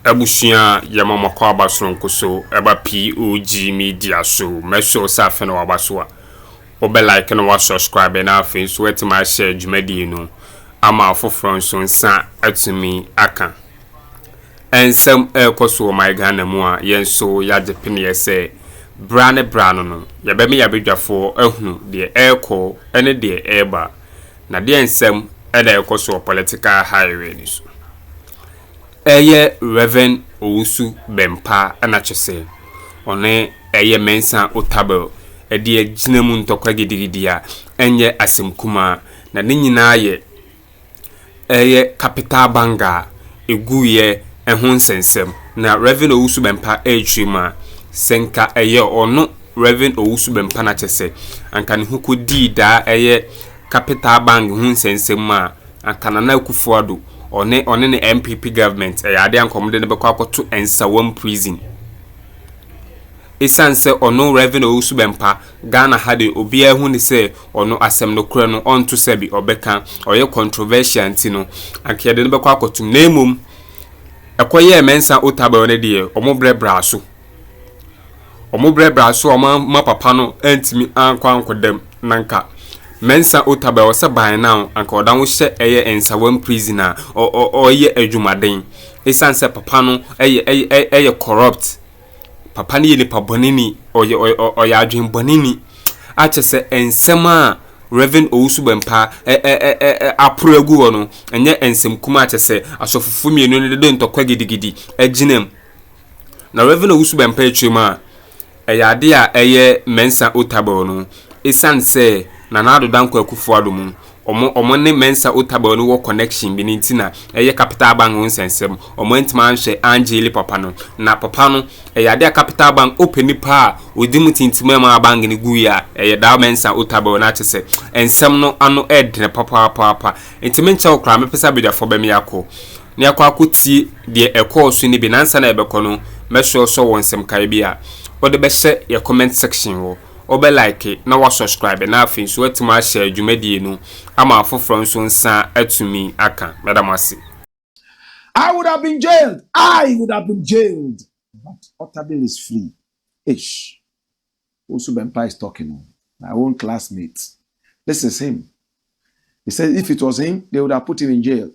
Abusia yama makwa basonko so eba POG Media so meso safe na wabaso a obe like na wa subscribe na afi so wetima share ďdwumadie no ama afoforo so nsa atumi aka ensem ekoso my Ghana mu a yenso yagepene yese brane no yabemi yabedwafo ehunu de eko ene de eba na de ensem eda ekoso political highway ni so eye Reverend O.Bempah anachese one eye mensa Otabil edi ejinamu ntokwa gidigidi a enye asemkuma na ne nyina ye eye capital banga eguye ehun nsensem na Reverend O.Bempah ejuma senka eye ono Reverend O.Bempah nachese anka ne hukodi da eye capital bang hun nsensem a anka na Akuffo one the NPP government ade ankomde ne bekwa akoto ensawam prison isanse ono Reverend O.Bempah Ghana hade obi ehun ni se ono asem no kura no onto sebi obeka oye controversial ntino ankede ne bekwa akoto nemum ekoye mensa Otabil ne de omobrebra so ma papa no antimi ankodem nanka mensa Otabil se by now anka odan wo hye eye ensawam prisoner o ye adwumaden isanse papa no eye corrupt papa ni nipa bonini oye adwen bonini achese ensema Reverend O.Bempah aproegu no enye ensem kuma achese asofufu mienu ne de ntokwa gidigidi aginem na Reverend O.Bempah etwema ade a eye mensa Otabil no isanse na nado danko Akuffo adomu omo ne mensa Otabil no wo connection bi nintina eye capital bank nsensem omo ntima nhwe angeli papa no na papa no ade capital bank open pa odimu tintima ma bank ni guya da mensa Otabil na chese ensem no ano edre papa ntime nche okra mepesa bedafo ba mi akọ ne akoti de ekoso ni bi nansa na ebekọ no mesho so wonsem kai bia ode be hye ye comment section wo obe like na wa subscribe na afin so wetima share ďdwumadie no ama afoforo nso nsa atumi aka medamasi. I would have been jailed. But Otabil is free. Ish. O.Bempah is talking. My own classmate. This is him. He said if it was him, they would have put him in jail.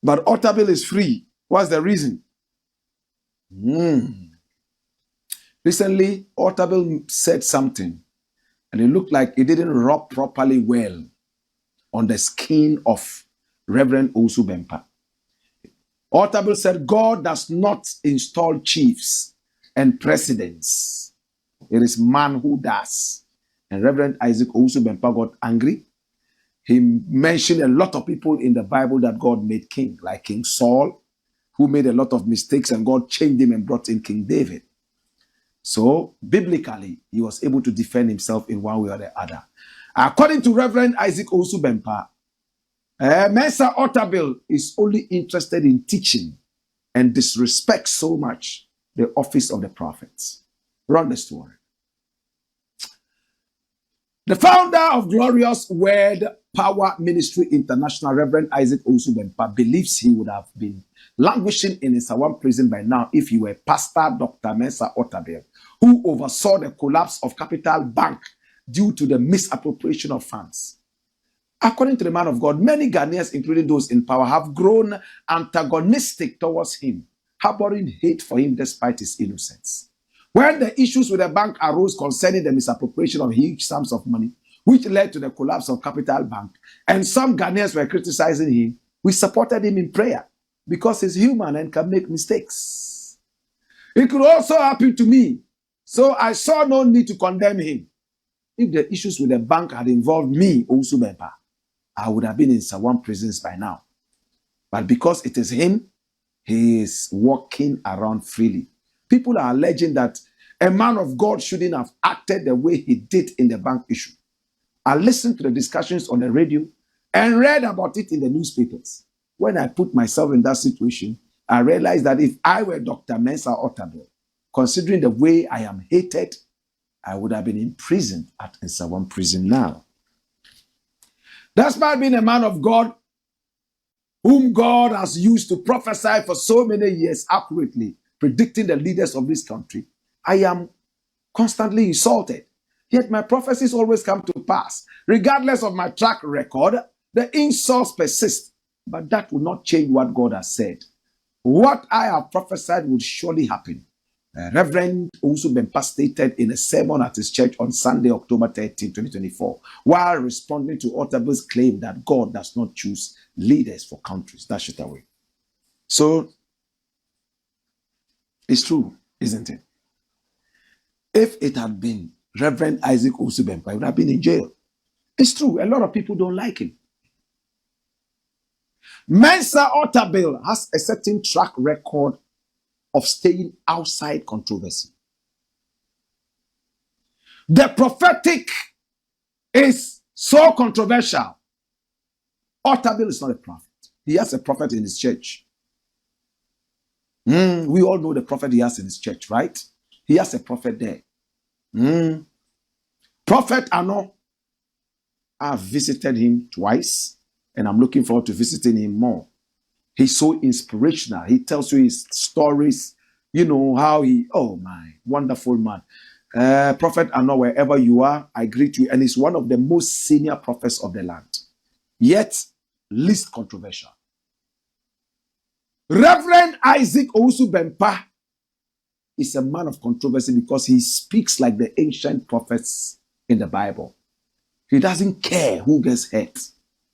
But Otabil is free. What's the reason? Recently, Otabil said something, and it looked like it didn't rub properly well on the skin of Reverend O.Bempah. Otabil said, God does not install chiefs and presidents. It is man who does. And Reverend Isaac O.Bempah got angry. He mentioned a lot of people in the Bible that God made king, like King Saul, who made a lot of mistakes, and God changed him and brought in King David. So, biblically, he was able to defend himself in one way or the other. According to Reverend Isaac O.Bempah, Mensa Otabil is only interested in teaching and disrespects so much the office of the prophets. Run the story. The founder of Glorious Word Power Ministry International, Reverend Isaac O.Bempah, believes he would have been languishing in Nsawam prison by now if he were Pastor Dr. Mensa Otabil, who oversaw the collapse of Capital Bank due to the misappropriation of funds. According to the man of God, many Ghanaians, including those in power, have grown antagonistic towards him, harboring hate for him despite his innocence. When the issues with the bank arose concerning the misappropriation of huge sums of money, which led to the collapse of Capital Bank, and some Ghanaians were criticizing him, we supported him in prayer because he's human and can make mistakes. It could also happen to me, so I saw no need to condemn him. If the issues with the bank had involved me, O.Bempah, I would have been in Nsawam prisons by now. But because it is him, he is walking around freely. People are alleging that a man of God shouldn't have acted the way he did in the bank issue. I listened to the discussions on the radio and read about it in the newspapers. When I put myself in that situation, I realized that if I were Dr. Mensa Otabil, considering the way I am hated, I would have been imprisoned at Nsawam prison now. Despite being a man of God whom God has used to prophesy for so many years accurately, predicting the leaders of this country, I am constantly insulted. Yet my prophecies always come to pass. Regardless of my track record, the insults persist. But that will not change what God has said. What I have prophesied will surely happen. Reverend O.Bempah stated in a sermon at his church on Sunday, October 13, 2024, while responding to Otabil's claim that God does not choose leaders for countries. That's ШeČřeť. So, it's true, isn't it? If it had been Reverend Isaac O.Bempah, he would have been in jail. It's true, a lot of people don't like him. Mensa Otabil has a certain track record of staying outside controversy. The prophetic is so controversial. Otabil is not a prophet. He has a prophet in his church. We all know the prophet he has in his church, right? He has a prophet there. Prophet Addo, I've visited him twice, and I'm looking forward to visiting him more. He's so inspirational. He tells you his stories, you know, how he, oh my, wonderful man. Prophet Addo, wherever you are, I greet you. And he's one of the most senior prophets of the land, yet least controversial. Reverend Isaac O.Bempah is a man of controversy because he speaks like the ancient prophets in the Bible. He doesn't care who gets hurt.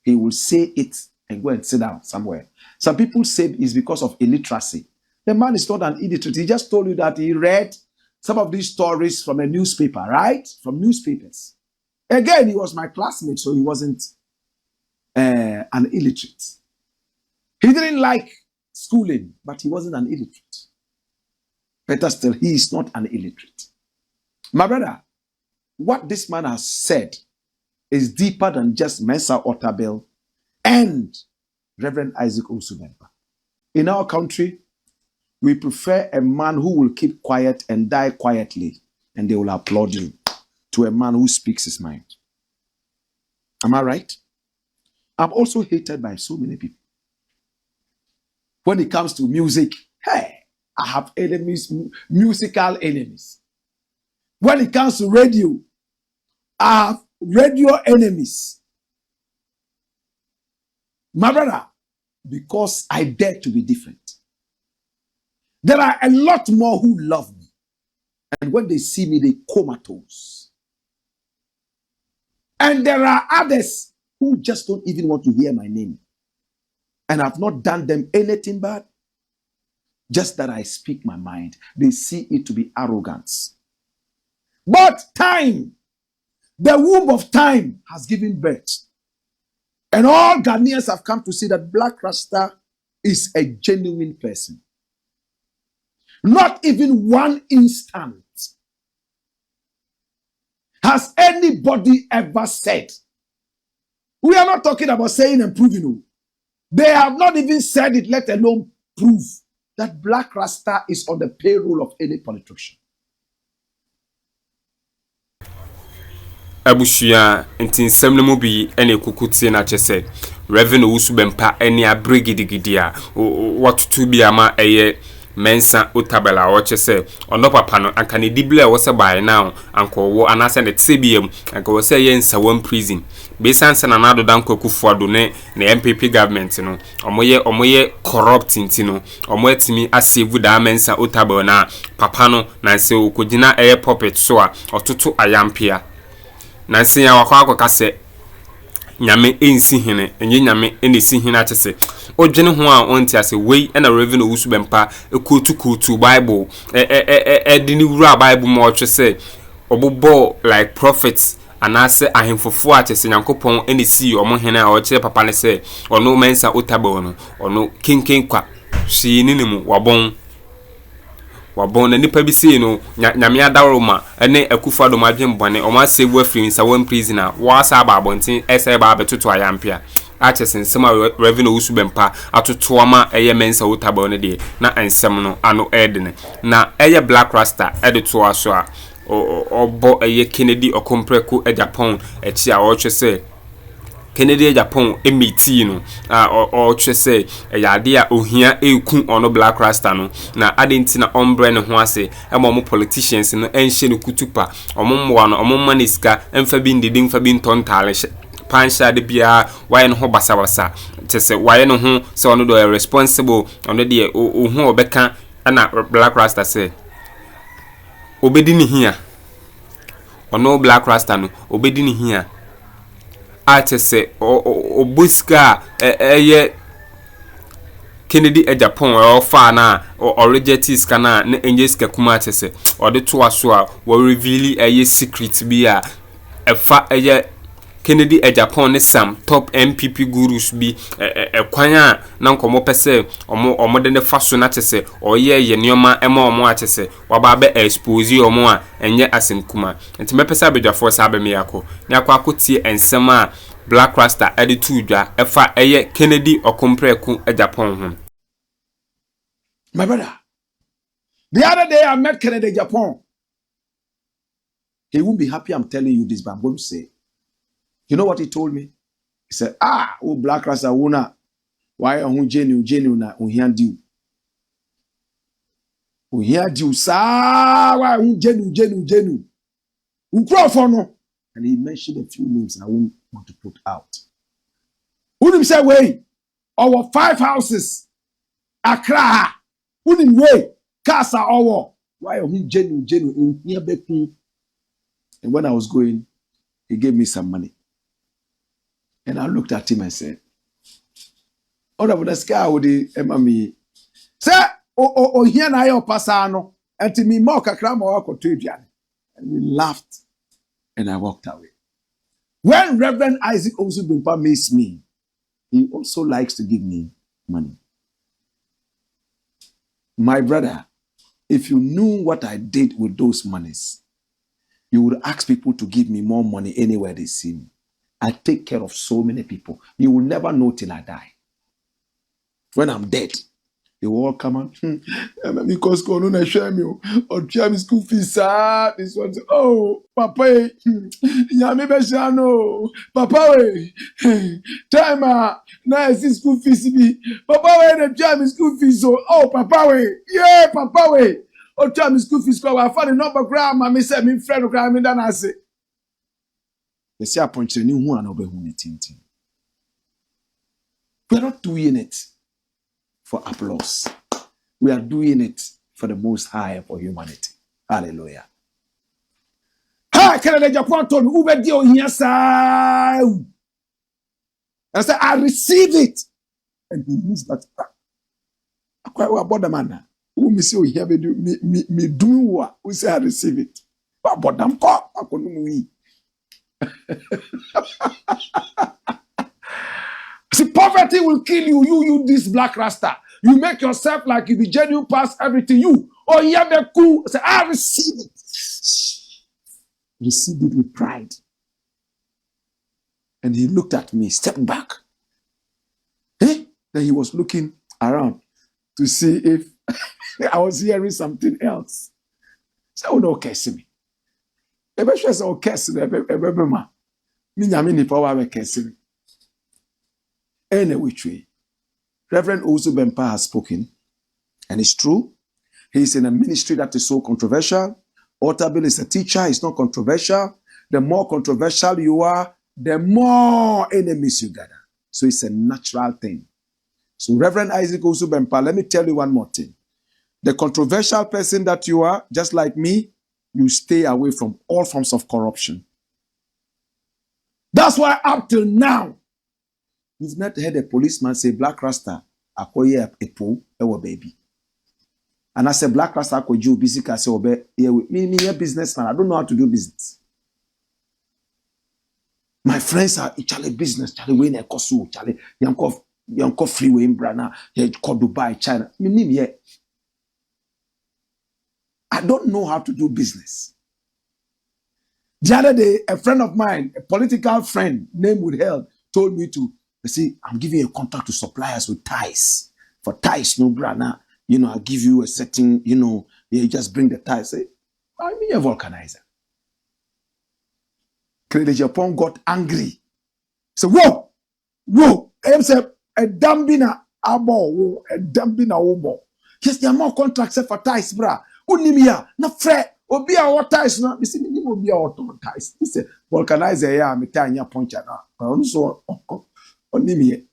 He will say it and go and sit down somewhere. Some people say it's because of illiteracy. The man is not an illiterate. He just told you that he read some of these stories from a newspaper, right? From newspapers. Again, he was my classmate, so he wasn't an illiterate. He didn't like schooling, but he wasn't an illiterate. Better still, he is not an illiterate. My brother, what this man has said is deeper than just Mensa Otabil and Reverend Isaac O.Bempah. In our country, we prefer a man who will keep quiet and die quietly, and they will applaud you, to a man who speaks his mind. Am I right? I'm also hated by so many people. When it comes to music, hey, I have enemies, musical enemies. When it comes to radio, I have radio enemies. My brother, because I dare to be different. There are a lot more who love me. And when they see me, they comatose. And there are others who just don't even want to hear my name. And I've not done them anything bad. Just that I speak my mind. They see it to be arrogance. But time, the womb of time has given birth. And all Ghanaians have come to see that Black Rasta is a genuine person. Not even one instant has anybody ever said. We are not talking about saying and proving. They have not even said it, let alone prove that Black Rasta is on the payroll of any politician. Abushia intin semne mu bi ene kukutie na chese Reverend O.Bempah ene abregidigidia watutu bi ama eye Mensa Otabela o chese ono papa no anka ne dible wo se bai now anka wo anase ne tsebiem anka wo se ye nsawam prison be sanse na nado dan Akuffo Addo ne NPP government no omoye corrupt ntino omo atimi asave da Mensa Otabela na papa no na se okogina eye puppet so a ototo ayampia na se ya wakwa akokase nyame ensi hene enye nyame enesi hene atese odwene ho a onti ase wei na Reverend O.Bempah ekotu Bible edini wura Bible mo otwese obobo like prophets anase ahemfofo atese Nyankopon enesi omo hene a oche papa ne se ono Mensa Otabel no ono kinkin kwa shi ninimu wabon na nipa bi sei no nyame adaroma ene Akuffo Addo madwen bone o ma save afri nsawam prisoner wa sa ba abontin ese ba betoto ayampia achesen sema Reverend O.Bempah atoto ama eye Mensa Otabel ne de na ensem no ano edene na eye Black Rasta edeto aso a obo eye Kennedy okompreko Japan echi a o twese Kennedy Japan emiti no or say a yadia ohia eku ono black rasta no na adenti na ombre ne ho ase emo politicians no enhye no kutupa omomwa no omomaniska emfa bi ndidi mfa bi ntontale pansha de bia why no ho basawasa tese why no ho se ono do responsible ono de ohu obeka na black rasta say obedi ni hia ono black rasta no obedi ni hia atese obuska eye Kennedy Japan or fa na or rejectis kana na enjeska kuma atese or de to aso a wo reveal eye secret bi a efa eye Kennedy Japan ne sam top NPP gurus bi kwan a na nkomo pese omo de ne faso na atese oye neoma ema omo atese waba be expose omo a enye asem kuma enti mepese abedwafo sa abeme yako ne akwakotie ensem a Black Rasta editu dwa efa eye Kennedy okompreku Japan ho. My brother, the other day I met Kennedy Japan. He won't be happy I'm telling you this, but I'm going to say, you know what he told me? He said, oh Black Rasta wuna, why on genuine na unhiandi. Unhiandi sa why on genuine. Uncrofono. And he mentioned a few names I won't want to put out. Unim say way, our 5 houses, Accra, Unim way, Casa our. Why are we genuine in here? And when I was going, he gave me some money. And I looked at him and said, "Oh, the sky would the emami. Say, here na yo pasano, and to me more Akroma or ďďěn." And we laughed. And I walked away. When Reverend Isaac O.Bempah meets me, he also likes to give me money. My brother, if you knew what I did with those monies, you would ask people to give me more money anywhere they see me. I take care of so many people. You will never know till I die. When I'm dead, they will all come out. Because Corona share me or share me school fees. This one, oh, Papa, Yami Beshano, Papa, time now school fees be. Papa, the share school fees. Oh, Papa, yeah, Papa, oh, share school fees. I found a number grandma, me said, me friend, grandma, then I say, they say, I point to new one over whom it. We're not doing it for applause. We are doing it for the Most High, for humanity. Hallelujah. Hi, Kennedy Japan told me, Ube dio yes, I said, I receive it. And he used that. I quite about the man. Who me say, oh, here me doing what? We say, I receive it. But them call, I couldn't we. See, poverty will kill you. You this Black Rasta. You make yourself like you be genuine past everything. You, oh, yeah, be cool. Say, I receive it. Receive it with pride. And he looked at me, stepped back. Then he was looking around to see if I was hearing something else. So, oh, no, curse me. Ebe sure say, oh, curse me. Ebe ma. Me nyame ni power be curse me. Any which way, Reverend O.Bempah has spoken, and it's true. He's in a ministry that is so controversial. Otabil is a teacher, he's not controversial. The more controversial you are, the more enemies you gather. So it's a natural thing. So Reverend Isaac O.Bempah, let me tell you one more thing. The controversial person that you are, just like me, you stay away from all forms of corruption. That's why up till now, you've not heard a policeman say, Black Rasta, akoye epo, ewo baby. And I said, Black Rasta, akoye busy, I say, me a businessman, I don't know how to do business. My friends are Charlie business, Charlie Wayne, Kosu, Charlie, Yanko Freeway in Brana, called Dubai, China. I don't know how to do business. The other day, a friend of mine, a political friend named Withheld, told me to, see, I'm giving you a contract to suppliers with ties. For ties, no brana, I'll give you a setting, you just bring the ties. Say, I'm a vulcanizer. Kennedy Japan got angry. So, whoa! Whoa, I say a dambina abo, a dambina obo. Yes, there are more contracts for ties, bra. Unimia, na fre, obi a what ties na. You see, me obi a what ties. He say vulcanizer ya, me tanya puncher na. Also, onimia.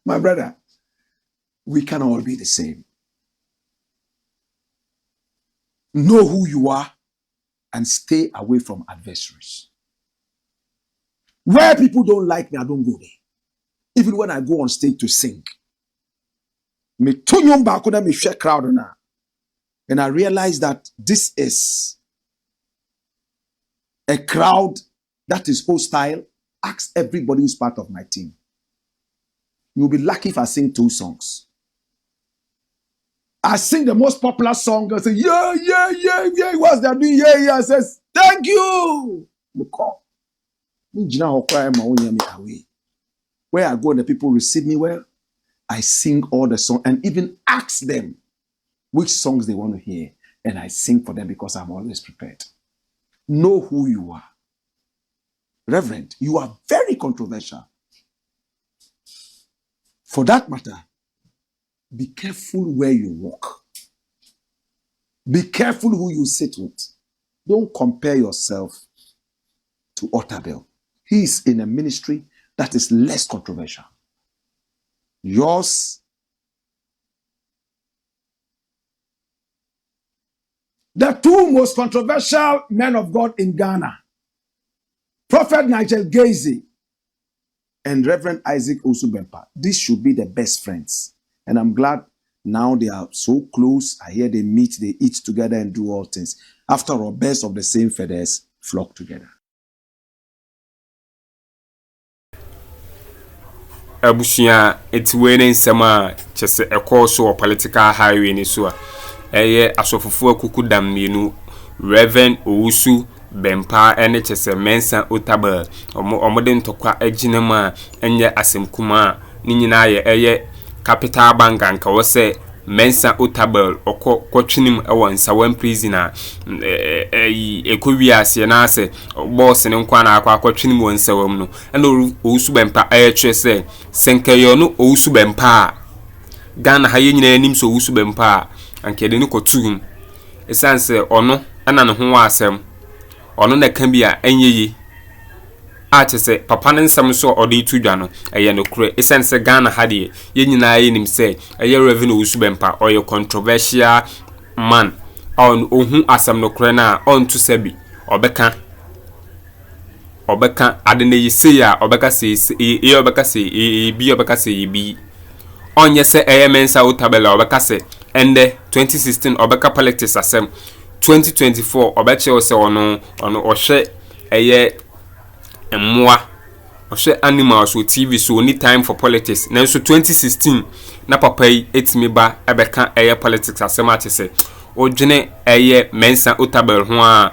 My brother, we can all be the same. Know who you are and stay away from adversaries. Where people don't like me, I don't go there. Even when I go on stage to sing, me tunyum back me share crowd na, and I realize that this is a crowd that is hostile. Ask everybody who's part of my team. You'll be lucky if I sing 2 songs. I sing the most popular song. I say, yeah. What's that doing? Yeah. I says, thank you. Where I go and the people receive me well, I sing all the songs and even ask them which songs they want to hear. And I sing for them because I'm always prepared. Know who you are. Reverend, you are very controversial. For that matter, be careful where you walk. Be careful who you sit with. Don't compare yourself to Otabil. He is in a ministry that is less controversial. Yours. The 2 most controversial men of God in Ghana, Prophet Nigel Gaze and Reverend Isaac O.Bempah. These should be the best friends. And I'm glad now they are so close. I hear they meet, they eat together and do all things. After all, birds of the same feathers flock together. Abushia, it's winning summer, just a course or political highway in Isua. Asofofo kukudam minu, Reverend O.Bempah and chese mensa Otabil. Omoden tokwa ejinema enye asemkuma ni nyina ye capital bank anka wo se mensa Otabil okotwinim ewo nsawam prisoner ekowiase na ase boss ne nkwa na akotwinim wo nsawam no ena O.Bempah ayetwe se senkayo no O.Bempah Ghana ha ye nyina anim so O.Bempah anka de no kotum esanse ono ana ne ho asem ono na kan bia enyeyi a chese papa ne nsam so odi tudwa no eye no kure esense Ghana ha de ye nyina ye nim se eye Reverend O.Bempah oye controversial man on ohun asam no kure na on to sebi obeka ade ne yise ya obeka se e obeka se bi obeka se bi onye se eye mensa Otabil obeka se ende 2016 obeka politics asem 2024 obeche ose ono ohwe eye emwa ohwe animals so TV so any time for politics na so 2016 na papa yi etimi ba ebeka eye politics asem atese odwene eye mensa Otabil ho a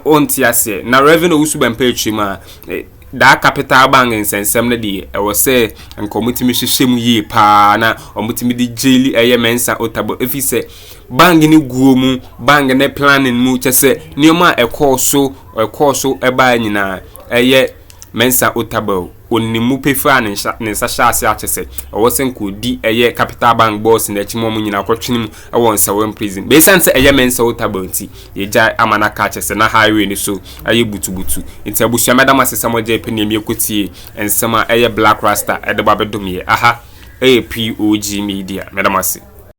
onti ase na Reverend O.Bempah etwima da capital bank nsensem na die e wo se nkomutimi hyehyem yi pa na omutimi di jeli eye mensa Otabil efise bank ni guomu bank ne planning mu chese nioma ekoso eba nyina eye mensa Otabil onimu pefa ne nsa hyase achese wo se nkodi eye capital bank boss na chimom nyina kwotwenim e won sawam prison be sense eye mensa Otabil nti yeja amanaka achese na highway ni so aye butubutu nti abusua madam asesamo je penem yekotie ensema eye black rasta edeba bedom ye aha POG Media madam ase